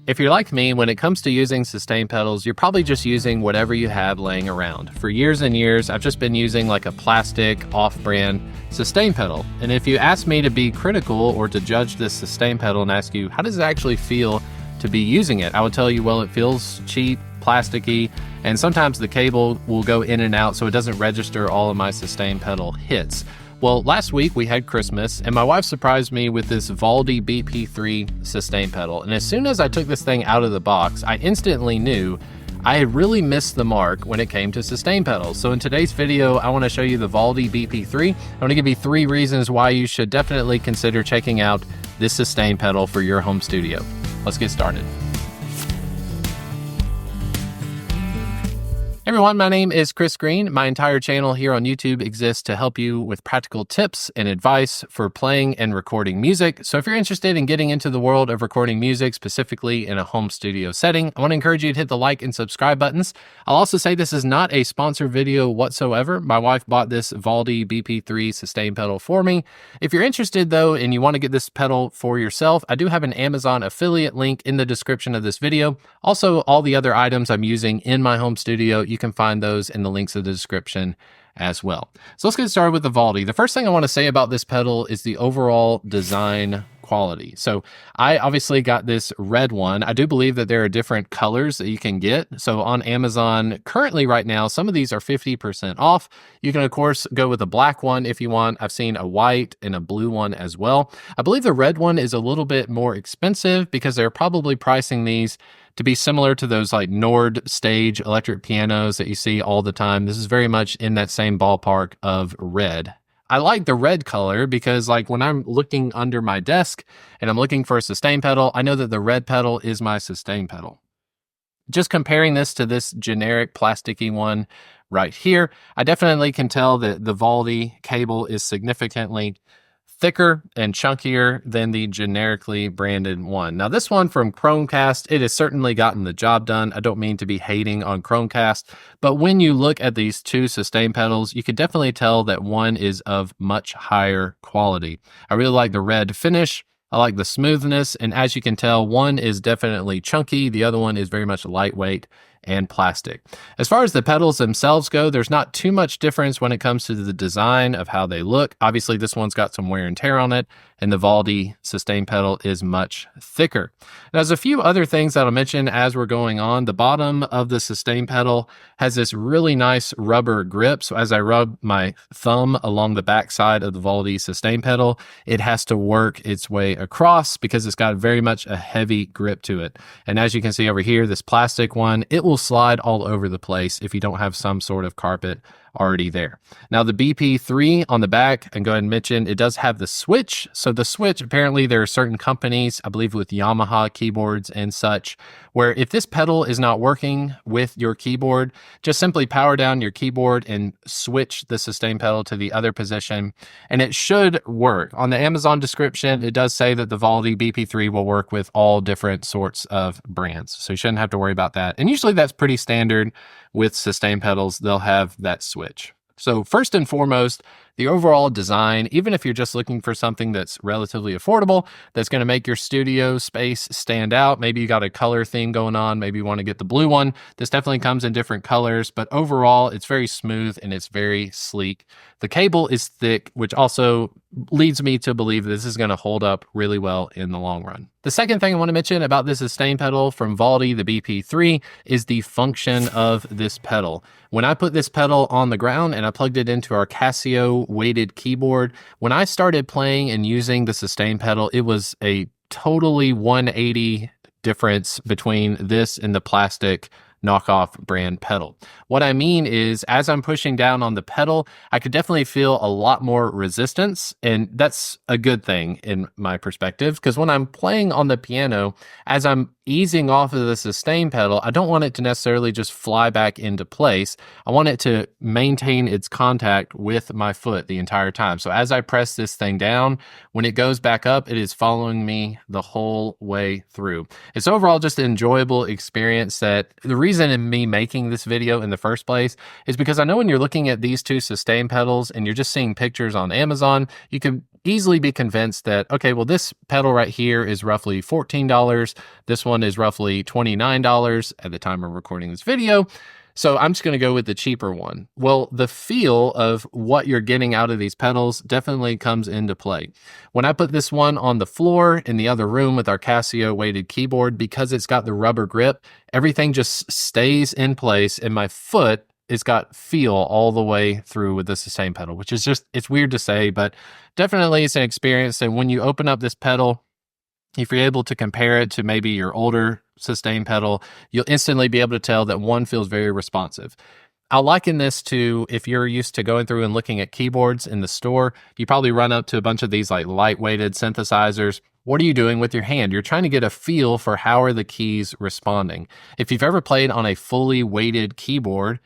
If you're like me, when it comes to using sustain pedals, you're probably just using whatever you have laying around. For years and years, I've just been using like a plastic off-brand sustain pedal. And if you ask me to be critical or to judge this sustain pedal and ask you, how does it actually feel to be using it? I would tell you, well, it feels cheap, plasticky, and sometimes the cable will go in and out so it doesn't register all of my sustain pedal hits. Well, last week we had Christmas and my wife surprised me with this Valdi BP3 Sustain Pedal. And as soon as I took this thing out of the box, I instantly knew I had really missed the mark when it came to sustain pedals. So in today's video, I want to show you the Valdi BP3. I want to give you 3 reasons why you should definitely consider checking out this sustain pedal for your home studio. Let's get started. Hey everyone, my name is Chris Green. My entire channel here on YouTube exists to help you with practical tips and advice for playing and recording music. So if you're interested in getting into the world of recording music, specifically in a home studio setting, I want to encourage you to hit the like and subscribe buttons. I'll also say this is not a sponsored video whatsoever. My wife bought this Valdi BP3 Sustain Pedal for me. If you're interested though, and you want to get this pedal for yourself, I do have an Amazon affiliate link in the description of this video. Also, all the other items I'm using in my home studio, you can find those in the links of the description as well. So let's get started with the Valdi. The first thing I want to say about this pedal is the overall design quality. So I obviously got this red one. I do believe that there are different colors that you can get. So on Amazon currently right now, some of these are 50% off. You can of course go with a black one if you want. I've seen a white and a blue one as well. I believe the red one is a little bit more expensive because they're probably pricing these to be similar to those like Nord stage electric pianos that you see all the time. This is very much in that same ballpark of red. I like the red color because like when I'm looking under my desk and I'm looking for a sustain pedal, I know that the red pedal is my sustain pedal. Just comparing this to this generic plasticky one right here, I definitely can tell that the Valdi cable is significantly thicker and chunkier than the generically branded one. Now this one from Chromecast, it has certainly gotten the job done. I don't mean to be hating on Chromecast, but when you look at these two sustain pedals, you can definitely tell that one is of much higher quality. I really like the red finish. I like the smoothness, and as you can tell, one is definitely chunky, the other one is very much lightweight and plastic. As far as the pedals themselves go, there's not too much difference when it comes to the design of how they look. Obviously, this one's got some wear and tear on it, and the Valdi sustain pedal is much thicker. Now, there's a few other things that I'll mention as we're going on. The bottom of the sustain pedal has this really nice rubber grip. So as I rub my thumb along the back side of the Valdi sustain pedal, it has to work its way across because it's got very much a heavy grip to it. And as you can see over here, this plastic one, it will slide all over the place if you don't have some sort of carpet already there. Now the BP3 on the back, and go ahead and mention, it does have the switch. So the switch, apparently there are certain companies, I believe with Yamaha keyboards and such, where if this pedal is not working with your keyboard, just simply power down your keyboard and switch the sustain pedal to the other position, and it should work. On the Amazon description, it does say that the Valdi BP3 will work with all different sorts of brands. So you shouldn't have to worry about that. And usually that's pretty standard with sustain pedals, they'll have that switch. So first and foremost, the overall design, even if you're just looking for something that's relatively affordable, that's going to make your studio space stand out. Maybe you got a color theme going on. Maybe you want to get the blue one. This definitely comes in different colors, but overall it's very smooth and it's very sleek. The cable is thick, which also leads me to believe this is going to hold up really well in the long run. The second thing I want to mention about this sustain pedal from Valdi, the BP3, is the function of this pedal. When I put this pedal on the ground and I plugged it into our Casio weighted keyboard, when I started playing and using the sustain pedal, it was a totally 180 difference between this and the plastic knockoff brand pedal. What I mean is, as I'm pushing down on the pedal, I could definitely feel a lot more resistance, and that's a good thing in my perspective, because when I'm playing on the piano, as I'm easing off of the sustain pedal, I don't want it to necessarily just fly back into place. I want it to maintain its contact with my foot the entire time. So as I press this thing down, when it goes back up, it is following me the whole way through. It's overall just an enjoyable experience. That the reason in me making this video in the first place is because I know when you're looking at these two sustain pedals and you're just seeing pictures on Amazon, you can easily be convinced that, okay, well, this pedal right here is roughly $14. This one is roughly $29 at the time of recording this video. So I'm just going to go with the cheaper one. Well, the feel of what you're getting out of these pedals definitely comes into play. When I put this one on the floor in the other room with our Casio weighted keyboard, because it's got the rubber grip, everything just stays in place and my foot it's got feel all the way through with the sustain pedal, which is just, it's weird to say, but definitely it's an experience. And when you open up this pedal, if you're able to compare it to maybe your older sustain pedal, you'll instantly be able to tell that one feels very responsive. I'll liken this to if you're used to going through and looking at keyboards in the store, you probably run up to a bunch of these like light-weighted synthesizers. What are you doing with your hand? You're trying to get a feel for how are the keys responding. If you've ever played on a fully weighted keyboard,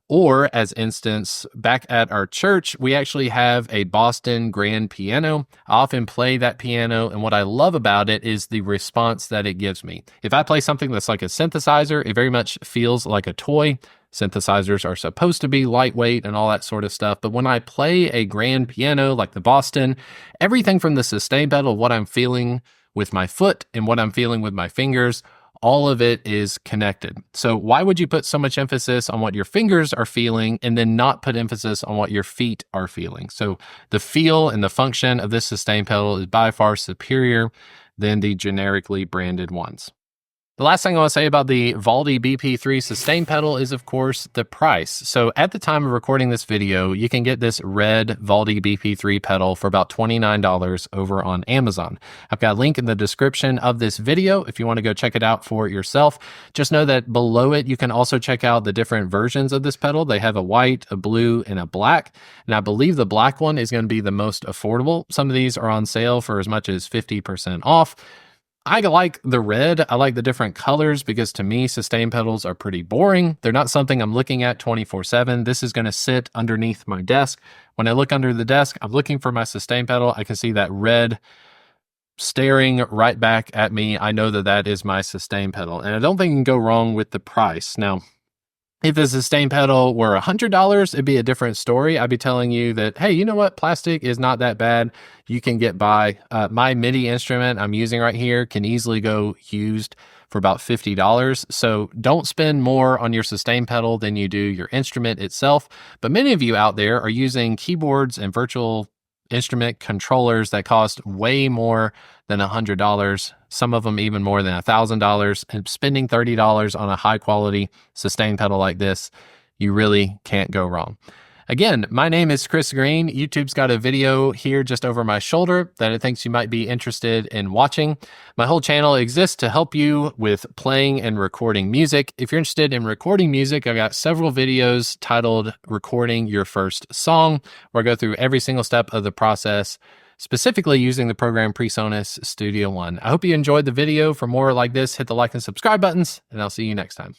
or as instance, back at our church, we actually have a Boston grand piano. I often play that piano, and what I love about it is the response that it gives me. If I play something that's like a synthesizer, it very much feels like a toy. Synthesizers are supposed to be lightweight and all that sort of stuff, but when I play a grand piano like the Boston, everything from the sustain pedal, what I'm feeling with my foot and what I'm feeling with my fingers, all of it is connected. So why would you put so much emphasis on what your fingers are feeling and then not put emphasis on what your feet are feeling? So the feel and the function of this sustain pedal is by far superior than the generically branded ones. The last thing I want to say about the Valdi BP3 Sustain Pedal is, of course, the price. So at the time of recording this video, you can get this red Valdi BP3 pedal for about $29 over on Amazon. I've got a link in the description of this video if you want to go check it out for yourself. Just know that below it, you can also check out the different versions of this pedal. They have a white, a blue, and a black. And I believe the black one is going to be the most affordable. Some of these are on sale for as much as 50% off. I like the red. I like the different colors because to me, sustain pedals are pretty boring. They're not something I'm looking at 24/7. This is going to sit underneath my desk. When I look under the desk, I'm looking for my sustain pedal. I can see that red staring right back at me. I know that that is my sustain pedal, and I don't think you can go wrong with the price. Now, if the sustain pedal were $100, it'd be a different story. I'd be telling you that, hey, you know what? Plastic is not that bad. You can get by. My MIDI instrument I'm using right here can easily go used for about $50. So don't spend more on your sustain pedal than you do your instrument itself. But many of you out there are using keyboards and virtual instrument controllers that cost way more than $100, some of them even more than $1,000, and spending $30 on a high quality sustain pedal like this, you really can't go wrong. Again, my name is Chris Green. YouTube's got a video here just over my shoulder that it thinks you might be interested in watching. My whole channel exists to help you with playing and recording music. If you're interested in recording music, I've got several videos titled Recording Your First Song, where I go through every single step of the process, specifically using the program PreSonus Studio One. I hope you enjoyed the video. For more like this, hit the like and subscribe buttons, and I'll see you next time.